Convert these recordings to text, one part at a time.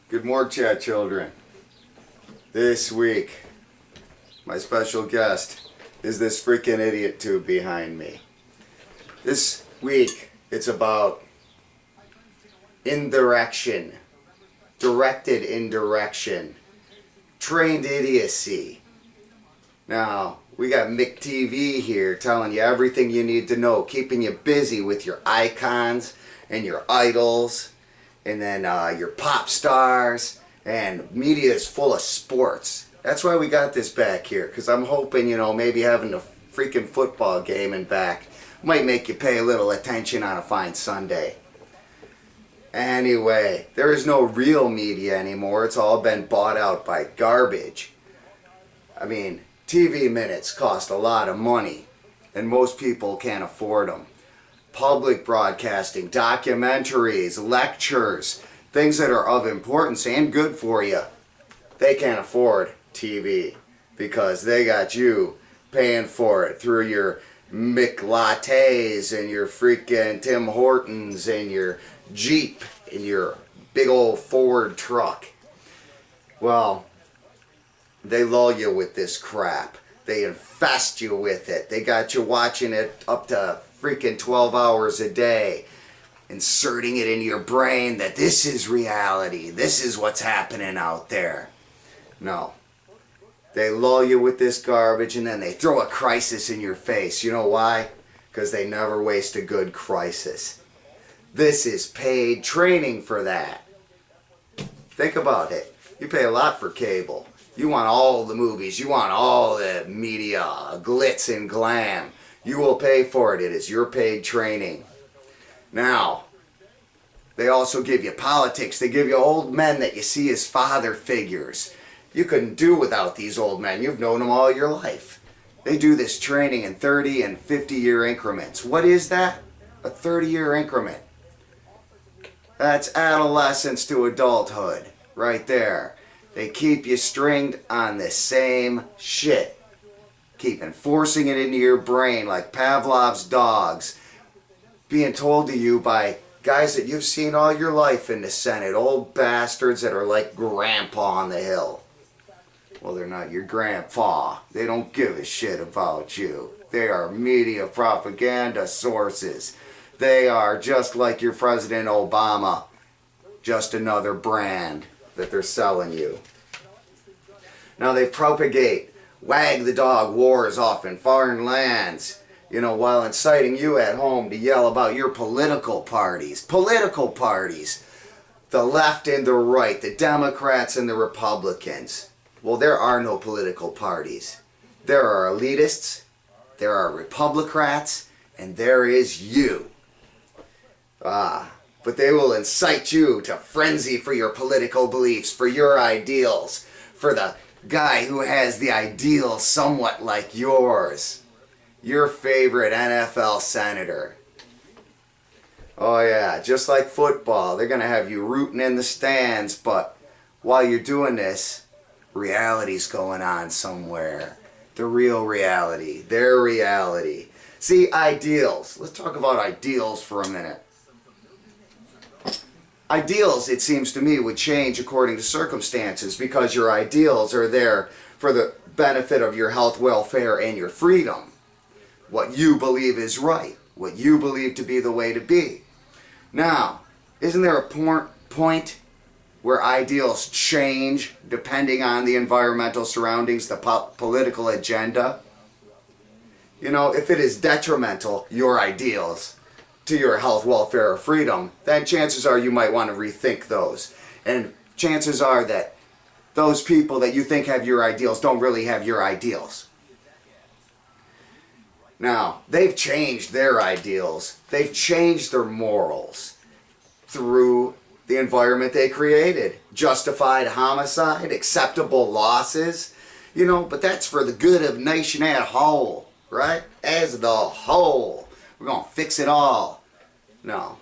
Good morning, chat children. This week, my special guest is this freaking idiot tube behind me. This week, it's about indirection, directed indirection, trained idiocy. Now, we got Mick TV here telling you everything you need to know, keeping you busy with your icons and your idols, and then your pop stars, and media is full of sports. That's why we got this back here, because I'm hoping, maybe having a freaking football game and back might make you pay a little attention on a fine Sunday. Anyway, there is no real media anymore. It's all been bought out by garbage. I mean, TV minutes cost a lot of money, and most people can't afford them. Public broadcasting, documentaries, lectures, things that are of importance and good for you, they can't afford TV because they got you paying for it through your McLattes and your freaking Tim Hortons and your Jeep and your big old Ford truck. Well, they lull you with this crap. They infest you with it. They got you watching it up to freaking 12 hours a day, inserting it into your brain that this is reality, this is what's happening out there. No. They lull you with this garbage and then they throw a crisis in your face. You know why? Because they never waste a good crisis. This is paid training for that. Think about it. You pay a lot for cable. You want all the movies. You want all the media, glitz and glam. You will pay for it. It is your paid training. Now, they also give you politics. They give you old men that you see as father figures. You couldn't do without these old men. You've known them all your life. They do this training in 30 and 50-year increments. What is that? A 30-year increment. That's adolescence to adulthood, right there. They keep you stringed on the same shit. Keep enforcing it into your brain like Pavlov's dogs. Being told to you by guys that you've seen all your life in the Senate. Old bastards that are like Grandpa on the Hill. Well, they're not your grandpa. They don't give a shit about you. They are media propaganda sources. They are just like your President Obama. Just another brand that they're selling you. Now they propagate wag the dog wars off in foreign lands, while inciting you at home to yell about your political parties. Political parties. The left and the right, the Democrats and the Republicans. Well, there are no political parties. There are elitists, there are Republicrats, and there is you. But they will incite you to frenzy for your political beliefs, for your ideals, for the guy who has the ideals somewhat like yours. Your favorite NFL senator. Oh yeah, just like football, they're going to have you rooting in the stands, but while you're doing this, reality's going on somewhere. The real reality, their reality. See, ideals. Let's talk about ideals for a minute. Ideals, it seems to me, would change according to circumstances because your ideals are there for the benefit of your health, welfare, and your freedom. What you believe is right. What you believe to be the way to be. Now, isn't there a point where ideals change depending on the environmental surroundings, the political agenda? If it is detrimental, your ideals, to your health, welfare, or freedom, then chances are you might want to rethink those. And chances are that those people that you think have your ideals don't really have your ideals. Now, they've changed their ideals. They've changed their morals through the environment they created. Justified homicide, acceptable losses, but that's for the good of nation as a whole, right? As the whole. We're going to fix it all. No,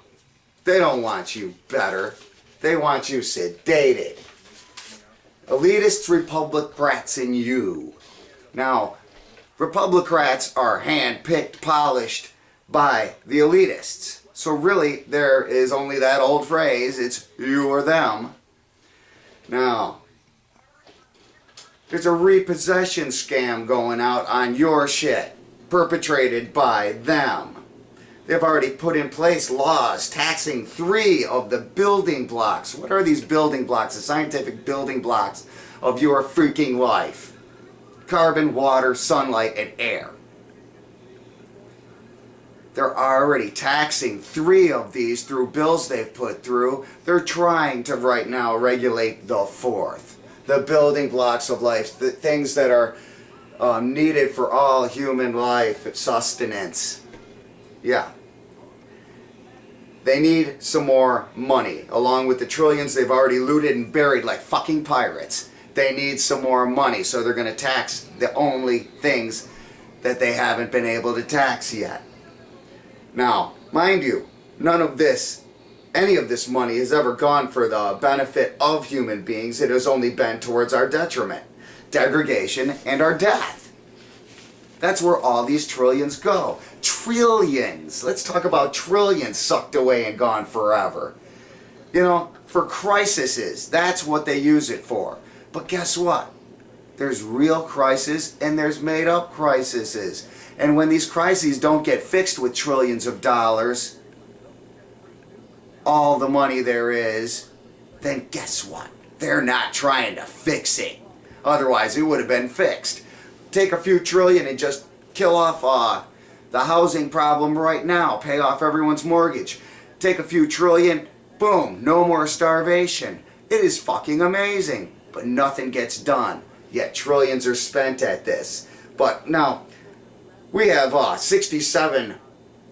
they don't want you better. They want you sedated. Elitists, Republicrats, and you. Now, Republicrats are hand-picked, polished by the elitists. So really, there is only that old phrase, it's you or them. Now, there's a repossession scam going out on your shit, perpetrated by them. They've already put in place laws taxing 3 of the building blocks. What are these building blocks? The scientific building blocks of your freaking life. Carbon, water, sunlight, and air. They're already taxing 3 of these through bills they've put through. They're trying to right now regulate the 4th. The building blocks of life. The things that are needed for all human life. Sustenance. Yeah. They need some more money. Along with the trillions they've already looted and buried like fucking pirates. They need some more money, so they're going to tax the only things that they haven't been able to tax yet. Now, mind you, none of this, any of this money has ever gone for the benefit of human beings. It has only been towards our detriment, degradation, and our death. That's where all these trillions go. Trillions. Let's talk about trillions sucked away and gone forever. You know, for crises. That's what they use it for. But guess what? There's real crises and there's made up crises. And when these crises don't get fixed with trillions of dollars, all the money there is, then guess what? They're not trying to fix it. Otherwise it would have been fixed. Take a few trillion and just kill off the housing problem right now. Pay off everyone's mortgage. Take a few trillion, boom, no more starvation. It is fucking amazing. But nothing gets done. Yet trillions are spent at this. But now, we have 67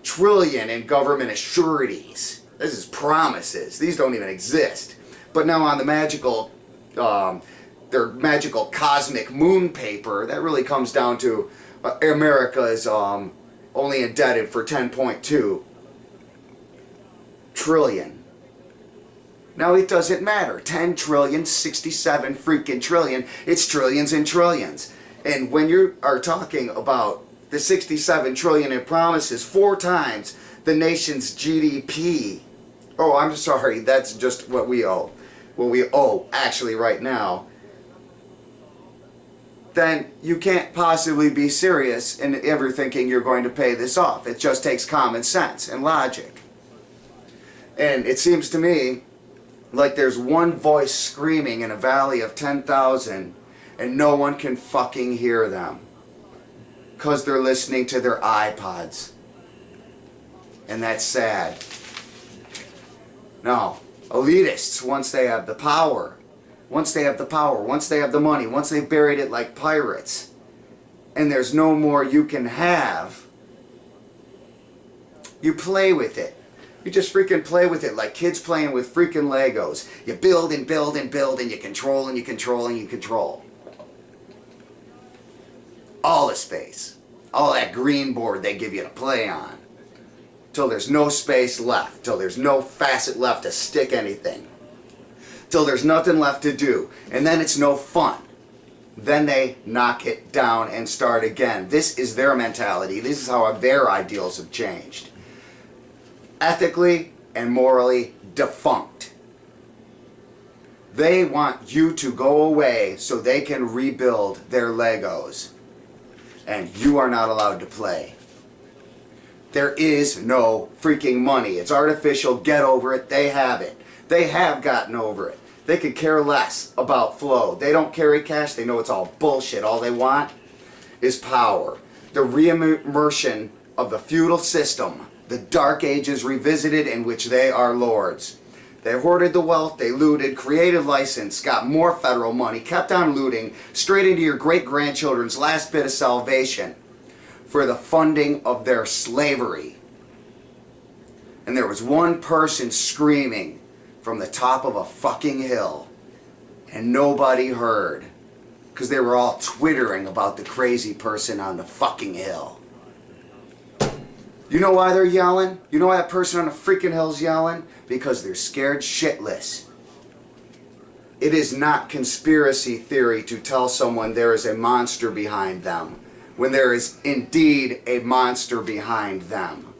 trillion in government assurities. This is promises. These don't even exist. But now on the magical their magical cosmic moon paper, that really comes down to America is only indebted for 10.2 trillion. Now it doesn't matter. 10 trillion, 67 freaking trillion. It's trillions and trillions. And when you are talking about the 67 trillion in promises, 4 times the nation's GDP. Oh, I'm sorry, that's just what we owe. What we owe actually right now. Then you can't possibly be serious in ever thinking you're going to pay this off. It just takes common sense and logic. And it seems to me like there's one voice screaming in a valley of 10,000 and no one can fucking hear them. Because they're listening to their iPods. And that's sad. Now, elitists, once they have the power, once they have the money, once they've buried it like pirates, and there's no more you can have, you play with it. You just freaking play with it like kids playing with freaking Legos. You build and build and build and you control and you control and you control. All the space. All that green board they give you to play on. Till there's no space left. Till there's no facet left to stick anything. Till there's nothing left to do. And then it's no fun. Then they knock it down and start again. This is their mentality. This is how their ideals have changed. Ethically and morally defunct. They want you to go away so they can rebuild their Legos. And you are not allowed to play. There is no freaking money. It's artificial. Get over it. They have it. They have gotten over it. They could care less about flow. They don't carry cash. They know it's all bullshit. All they want is power. The re-immersion of the feudal system. The Dark Ages revisited in which they are lords. They hoarded the wealth, they looted, created license, got more federal money, kept on looting, straight into your great-grandchildren's last bit of salvation for the funding of their slavery. And there was one person screaming from the top of a fucking hill, and nobody heard, because they were all twittering about the crazy person on the fucking hill. You know why they're yelling? You know why that person on the freaking hill's yelling? Because they're scared shitless. It is not conspiracy theory to tell someone there is a monster behind them, when there is indeed a monster behind them.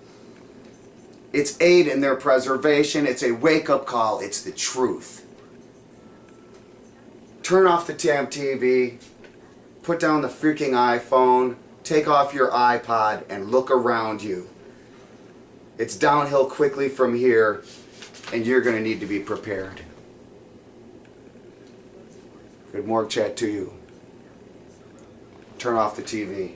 It's aid in their preservation. It's a wake-up call. It's the truth. turn off the damn TV, put down the freaking iPhone, take off your iPod, and look around you. It's downhill quickly from here, and you're going to need to be prepared. Good morgue chat to you. Turn off the TV.